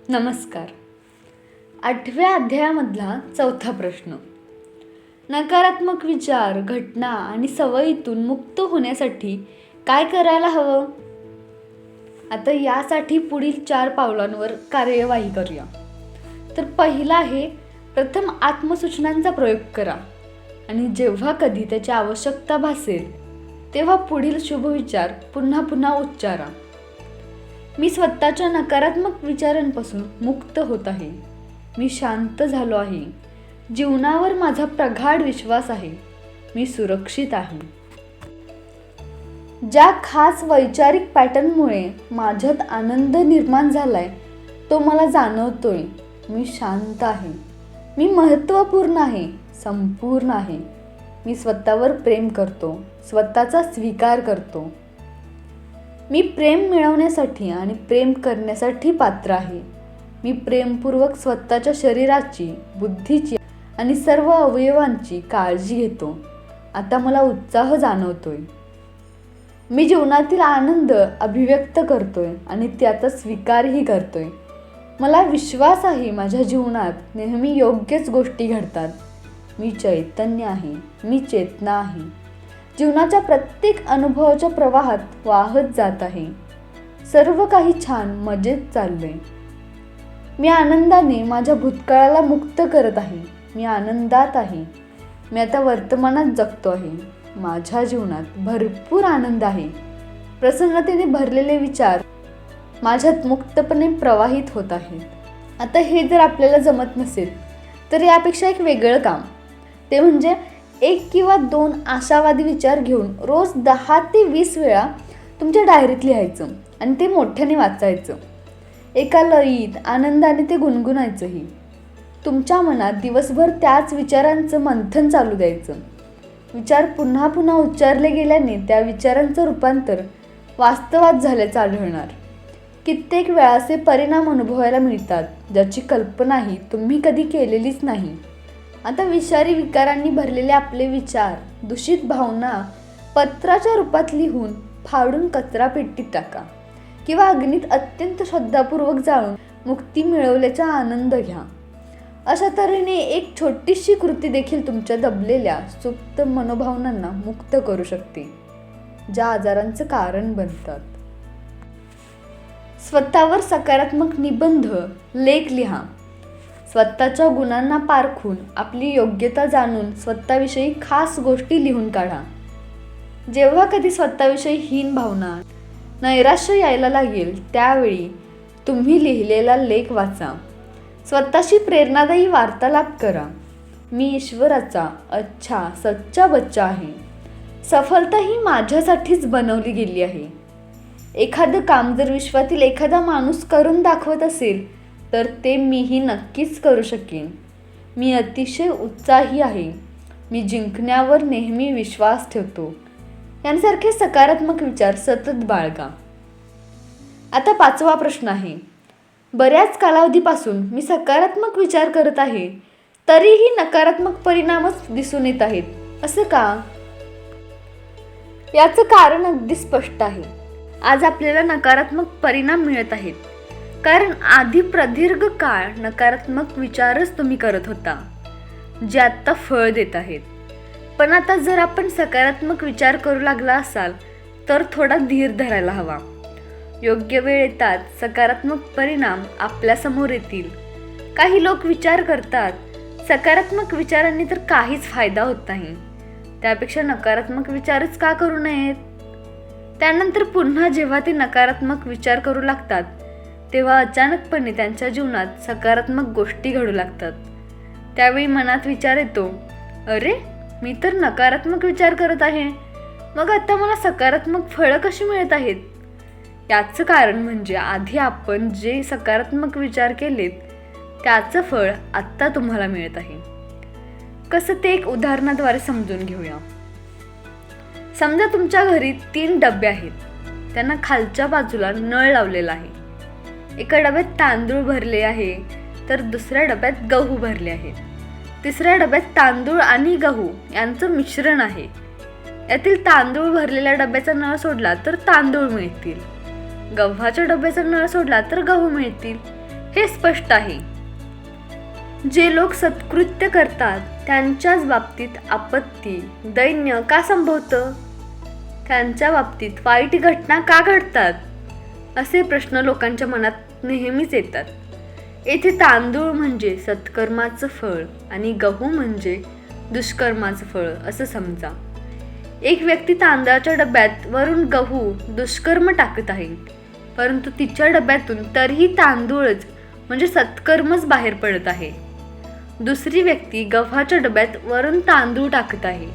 नमस्कार. 8व्या अध्यायामधला 4था प्रश्न. नकारात्मक विचार, घटना आणि सवयीतून मुक्त होण्यासाठी काय करायला हवं? आता यासाठी पुढील 4 पावलांवर कार्यवाही करूया. तर पहिला आहे, प्रथम आत्मसूचनांचा प्रयोग करा आणि जेव्हा कधी त्याची आवश्यकता भासेल तेव्हा पुढील शुभविचार पुन्हा पुन्हा उच्चारा. मी स्वतःच्या नकारात्मक विचारांपासून मुक्त होत आहे. मी शांत झालो आहे. जीवनावर माझा प्रगाढ विश्वास आहे. मी सुरक्षित आहे. ज्या खास वैचारिक पॅटर्नमुळे माझ्यात आनंद निर्माण झालाय तो मला जाणवतोय. मी शांत आहे. मी महत्त्वपूर्ण आहे, संपूर्ण आहे. मी स्वतःवर प्रेम करतो, स्वतःचा स्वीकार करतो. मी प्रेम मिळवण्यासाठी आणि प्रेम करण्यासाठी पात्र आहे. मी प्रेमपूर्वक स्वतःच्या शरीराची, बुद्धीची आणि सर्व अवयवांची काळजी घेतो. आता मला उत्साह जाणवतोय. मी जीवनातील आनंद अभिव्यक्त करतोय आणि त्याचा स्वीकारही करतोय. मला विश्वास आहे माझ्या जीवनात नेहमी योग्यच गोष्टी घडतात. मी चैतन्य आहे. मी चेतना आहे. जीवनाच्या प्रत्येक अनुभवाच्या प्रवाहात वाहत जात आहे. सर्व काही छान मजेत चाललंय. मी आनंदाने माझ्या भूतकाळाला मुक्त करत आहे. मी आनंदात आहे. मी आता वर्तमानात जगतो आहे. माझ्या जीवनात भरपूर आनंद आहे. प्रसन्नतेने भरलेले विचार माझ्यात मुक्तपणे प्रवाहित होत आहेत. आता हे जर आपल्याला जमत नसेल तर यापेक्षा एक वेगळं काम, ते म्हणजे 1 किंवा 2 आशावादी विचार घेऊन रोज 10 ते 20 वेळा तुमच्या डायरीत लिहायचं आणि ते मोठ्याने वाचायचं. एका लयीत आनंदाने ते गुणगुणायचंही. तुमच्या मनात दिवसभर त्याच विचारांचं मंथन चालू द्यायचं. विचार पुन्हा पुन्हा उच्चारले गेल्याने त्या विचारांचं रूपांतर वास्तवात झाल्याचं आढळणार. कित्येक वेळा असे परिणाम अनुभवायला मिळतात ज्याची कल्पनाही तुम्ही कधी केलेलीच नाही. आता विषारी विकारांनी भरलेले आपले विचार, दूषित भावना पत्राच्या रूपात लिहून फाडून कचरापेटीत टाका किंवा अग्नीत अत्यंत श्रद्धापूर्वक जाळून मुक्ती मिळवल्याचा आनंद घ्या. अशा तऱ्हेने एक छोटीशी कृती देखील तुमच्या दबलेल्या सुप्त मनोभावनांना मुक्त करू शकते, ज्या आजारांचं कारण बनतात. स्वतःवर सकारात्मक निबंध, लेख लिहा. स्वतःच्या गुणांना पारखून, आपली योग्यता जाणून स्वतःविषयी खास गोष्टी लिहून काढा. जेव्हा कधी स्वतःविषयी हीन भावना, नैराश्य यायला लागेल त्यावेळी तुम्ही लिहिलेला लेख वाचा. स्वतःशी प्रेरणादायी वार्तालाप करा. मी ईश्वराचा अच्छा सच्चा बच्चा आहे. सफलता ही माझ्यासाठीच बनवली गेली आहे. एखादं काम जर विश्वातील एखादा माणूस करून दाखवत असेल तर ते मीही नक्कीच करू शकेन. मी अतिशय उत्साही आहे. मी जिंकण्यावर नेहमी विश्वास ठेवतो. यांसारखे सकारात्मक विचार सतत बाळगा. आता 5वा प्रश्न आहे. बऱ्याच कालावधीपासून मी सकारात्मक विचार करत आहे, तरीही नकारात्मक परिणामच दिसून येत आहेत. असं का? याचं कारण अगदी स्पष्ट आहे. आज आपल्याला नकारात्मक परिणाम मिळत आहेत कारण आधी प्रदीर्घ काळ नकारात्मक विचारच तुम्ही करत होता, जे आत्ता फळ देत आहेत. पण आता जर आपण सकारात्मक विचार करू लागला असाल तर थोडा धीर धरायला हवा. योग्य वेळ येतात सकारात्मक परिणाम आपल्यासमोर येतील. काही लोक विचार करतात, सकारात्मक विचारांनी तर काहीच फायदा होत नाही, त्यापेक्षा नकारात्मक विचारच का करू नयेत. त्यानंतर पुन्हा जेव्हा ते नकारात्मक विचार करू लागतात तेव्हा अचानकपणे त्यांच्या जीवनात सकारात्मक गोष्टी घडू लागतात. त्यावेळी मनात विचार येतो, अरे मी तर नकारात्मक विचार करत आहे, मग आता मला सकारात्मक फळं कशी मिळत आहेत? याचं कारण म्हणजे आधी आपण जे सकारात्मक विचार केलेत त्याचं फळ आत्ता तुम्हाला मिळत आहे. कसं ते एक उदाहरणाद्वारे समजून घेऊया. समजा तुमच्या घरी 3 डबे आहेत. त्यांना खालच्या बाजूला नळ लावलेला आहे. एका डब्यात तांदूळ भरले आहे तर दुसऱ्या डब्यात गहू भरले आहेत. तिसऱ्या डब्यात तांदूळ आणि गहू यांचं मिश्रण आहे. यातील तांदूळ भरलेल्या डब्याचा नळ सोडला तर तांदूळ मिळतील. गव्हाच्या डब्याचा नळ सोडला तर गहू मिळतील. हे स्पष्ट आहे. जे लोक सत्कृत्य करतात त्यांच्याच बाबतीत आपत्ती, दैन्य का संभवतं? त्यांच्या बाबतीत वाईट घटना का घडतात? असे प्रश्न लोकांच्या मनात नेहमीच येतात. येथे तांदूळ म्हणजे सत्कर्माचं फळ आणि गहू म्हणजे दुष्कर्माचं फळ असं समजा. एक व्यक्ती तांदळाच्या डब्यात वरून गहू दुष्कर्म टाकत आहे, परंतु तिच्या डब्यातून तरीही तांदूळच म्हणजे सत्कर्मच बाहेर पडत आहे. दुसरी व्यक्ती गव्हाच्या डब्यात वरून तांदूळ टाकत आहे,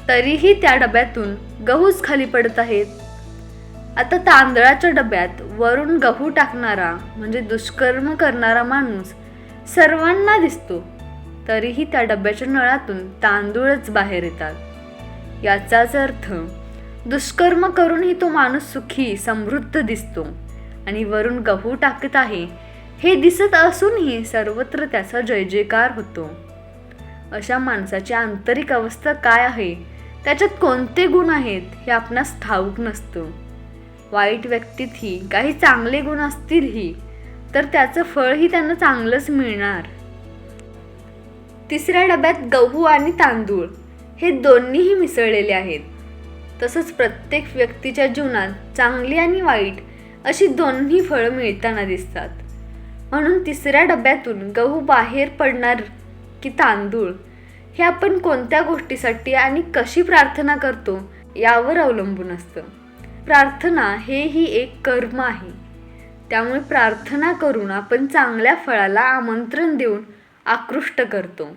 तरीही त्या डब्यातून गहूच खाली पडत आहेत. आता तांदळाच्या डब्यात वरून गहू टाकणारा म्हणजे दुष्कर्म करणारा माणूस सर्वांना दिसतो, तरीही त्या डब्याच्या नळातून तांदूळच बाहेर येतात. याचाच अर्थ दुष्कर्म करूनही तो माणूस सुखी समृद्ध दिसतो आणि वरून गहू टाकत आहे हे दिसत असूनही सर्वत्र त्याचा जय जयकार होतो. अशा माणसाची आंतरिक अवस्था काय आहे, त्याच्यात कोणते गुण आहेत हे आपणास ठाऊक नसतं. वाईट व्यक्तीतही काही चांगले गुण असतीलही तर त्याचं फळही त्यांना चांगलंच मिळणार. तिसऱ्या डब्यात गहू आणि तांदूळ हे दोन्हीही मिसळलेले आहेत. तसंच प्रत्येक व्यक्तीच्या जीवनात चांगली आणि वाईट अशी दोन्ही फळं मिळताना दिसतात. म्हणून तिसऱ्या डब्यातून गहू बाहेर पडणार की तांदूळ हे आपण कोणत्या गोष्टीसाठी आणि कशी प्रार्थना करतो यावर अवलंबून असतं. प्रार्थना हेही एक कर्म आहे, त्यामुळे प्रार्थना करून आपण चांगल्या फळाला आमंत्रण देऊन आकृष्ट करतो.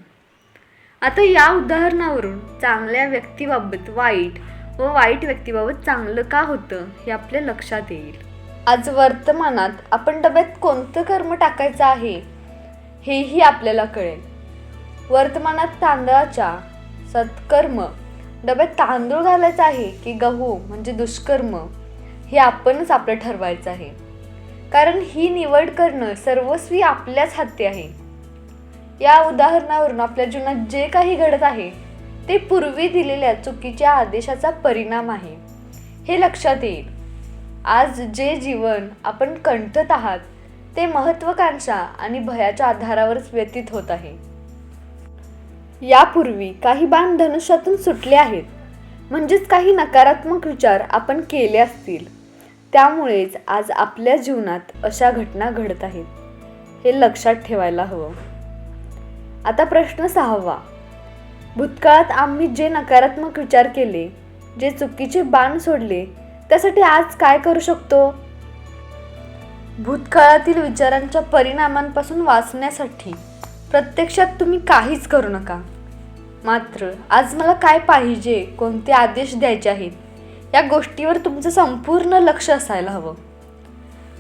आता या उदाहरणावरून चांगल्या व्यक्तीबाबत वाईट व वाईट व्यक्तीबाबत चांगलं का होतं हे आपल्या लक्षात येईल. आज वर्तमानात आपण डब्यात कोणतं कर्म टाकायचं आहे हेही आपल्याला कळेल. वर्तमानात तांदळाच्या सत्कर्म डब्यात तांदूळ घालायचा आहे की गहू म्हणजे दुष्कर्म हे आपणच आपलं ठरवायचं आहे. कारण ही निवड करणं सर्वस्वी आपल्याच हाती आहे. या उदाहरणावरून आपल्या जीवनात जे काही घडत आहे ते पूर्वी दिलेल्या चुकीच्या आदेशाचा परिणाम आहे हे लक्षात येईल. आज जे जीवन आपण कंठत आहात ते महत्त्वाकांक्षा आणि भयाच्या आधारावरच व्यतीत होत आहे. यापूर्वी काही बाण धनुष्यातून सुटले आहेत, म्हणजेच काही नकारात्मक विचार आपण केले असतील. त्यामुळेच आज आपल्या जीवनात अशा घटना घडत आहेत हे लक्षात ठेवायला हवं. आता प्रश्न 6वा. भूतकाळात आम्ही जे नकारात्मक विचार केले, जे चुकीचे बाण सोडले, त्यासाठी आज काय करू शकतो? भूतकाळातील विचारांच्या परिणामांपासून वाचण्यासाठी प्रत्यक्षात तुम्ही काहीच करू नका. मात्र आज मला काय पाहिजे, कोणते आदेश द्यायचे आहेत या गोष्टीवर तुमचं संपूर्ण लक्ष असायला हवं.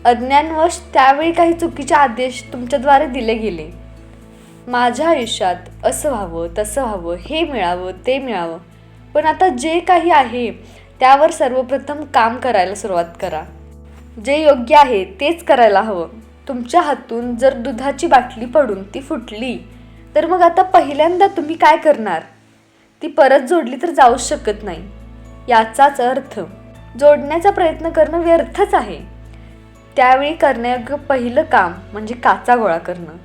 अज्ञानवश त्यावेळी काही चुकीचे आदेश तुमच्याद्वारे दिले गेले. माझ्या आयुष्यात असं व्हावं, तसं व्हावं, हे मिळावं, ते मिळावं. पण आता जे काही आहे त्यावर सर्वप्रथम काम करायला सुरुवात करा. जे योग्य आहे तेच करायला हवं. तुमच्या हातून जर दुधाची बाटली पडून ती फुटली तर मग आता पहिल्यांदा तुम्ही काय करणार? ती परत जोडली तर जाऊच शकत नाही. याचाच अर्थ जोडण्याचा प्रयत्न करणं व्यर्थच आहे. त्यावेळी करण्यायोग्य पहिलं काम म्हणजे काचा गोळा करणं.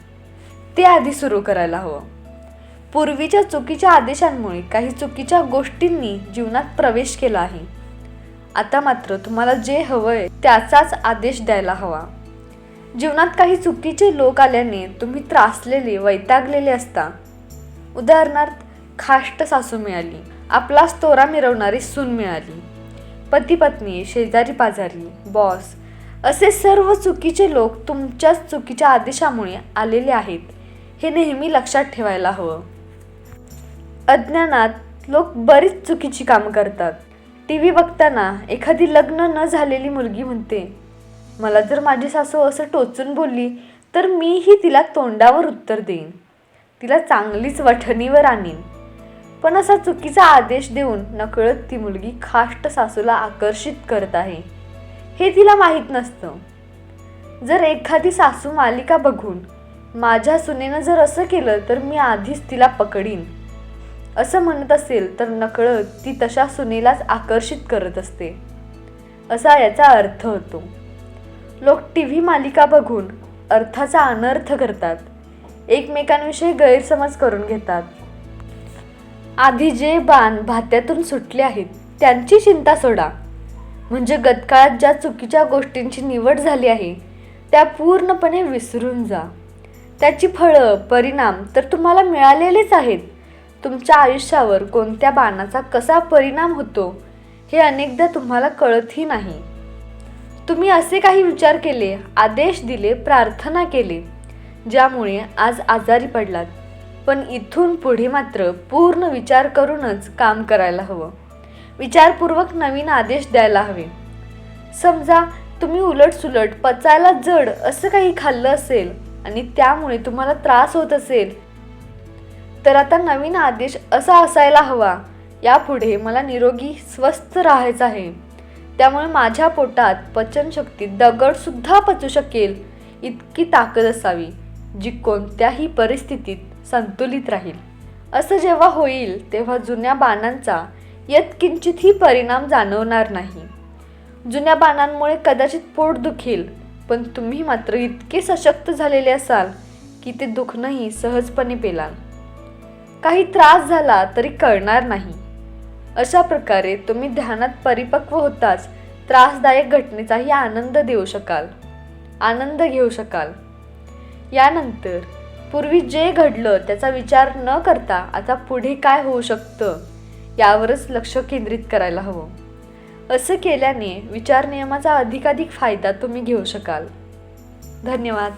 ते आधी सुरू करायला हवं. पूर्वीच्या चुकीच्या आदेशांमुळे काही चुकीच्या गोष्टींनी जीवनात प्रवेश केला आहे. आता मात्र तुम्हाला जे हवंय त्याचाच आदेश द्यायला हवा. जीवनात काही चुकीचे लोक आल्याने तुम्ही त्रासलेले, वैतागलेले असता. उदाहरणार्थ खाष्ट सासू मिळाली, आपलाच तोरा मिरवणारी सून मिळाली, पती पत्नी, शेजारी पाजारी, बॉस असे सर्व चुकीचे लोक तुमच्याच चुकीच्या आदेशामुळे आलेले आहेत हे नेहमी लक्षात ठेवायला हवं. अज्ञानात लोक बरीच चुकीची कामं करतात. TV बघताना एखादी लग्न न झालेली मुलगी म्हणते, मला जर माझी सासू असं टोचून बोलली तर मीही तिला तोंडावर उत्तर देईन, तिला चांगलीच वठणीवर आणीन. पण असा चुकीचा आदेश देऊन नकळत ती मुलगी खाष्ट सासूला आकर्षित करत आहे हे तिला माहीत नसतं. जर एखादी सासू मालिका बघून माझ्या सुनेनं जर असं केलं तर मी आधीच तिला पकडीन असं म्हणत असेल तर नकळत ती तशा सुनेलाच आकर्षित करत असते असा याचा अर्थ होतो. लोक TV मालिका बघून अर्थाचा अनर्थ करतात, एकमेकांविषयी गैरसमज करून घेतात. आधी जे बाण भात्यातून सुटले आहेत त्यांची चिंता सोडा. म्हणजे गतकाळात ज्या चुकीच्या गोष्टींची निवड झाली आहे त्या पूर्णपणे विसरून जा. त्याची फळं, परिणाम तर तुम्हाला मिळालेलेच आहेत. तुमच्या आयुष्यावर कोणत्या बाणाचा कसा परिणाम होतो हे अनेकदा तुम्हाला कळतही नाही. तुम्ही असे काही विचार केले, आदेश दिले, प्रार्थना केले ज्यामुळे आज आजारी पडलात. पण इथून पुढे मात्र पूर्ण विचार करूनच काम करायला हवं. विचारपूर्वक नवीन आदेश द्यायला हवे. समजा तुम्ही उलटसुलट, पचायला जड असं काही खाल्लं असेल आणि त्यामुळे तुम्हाला त्रास होत असेल, तर आता नवीन आदेश असा असायला हवा, यापुढे मला निरोगी स्वस्थ राहायचं आहे. त्यामुळे माझ्या पोटात पचनशक्तीत दगडसुद्धा पचू शकेल इतकी ताकद असावी, जी कोणत्याही परिस्थितीत संतुलित राहील. असं जेव्हा होईल तेव्हा जुन्या बाणांचा यत्किंचितही परिणाम जाणवणार नाही. जुन्या बाणांमुळे कदाचित पोट दुखेल, पण तुम्ही मात्र इतके सशक्त झालेले असाल की ते दुखणंही सहजपणे पेलाल. काही त्रास झाला तरी कळणार नाही. अशा प्रकारे तुम्ही ध्यानात परिपक्व होताच त्रासदायक घटनेचाही आनंद घेऊ शकाल. यानंतर पूर्वी जे घडलं त्याचा विचार न करता आता पुढे काय होऊ शकतं यावरच लक्ष केंद्रित करायला हवं. असं केल्याने विचार नियमाचा अधिकाधिक फायदा तुम्ही घेऊ शकाल. धन्यवाद.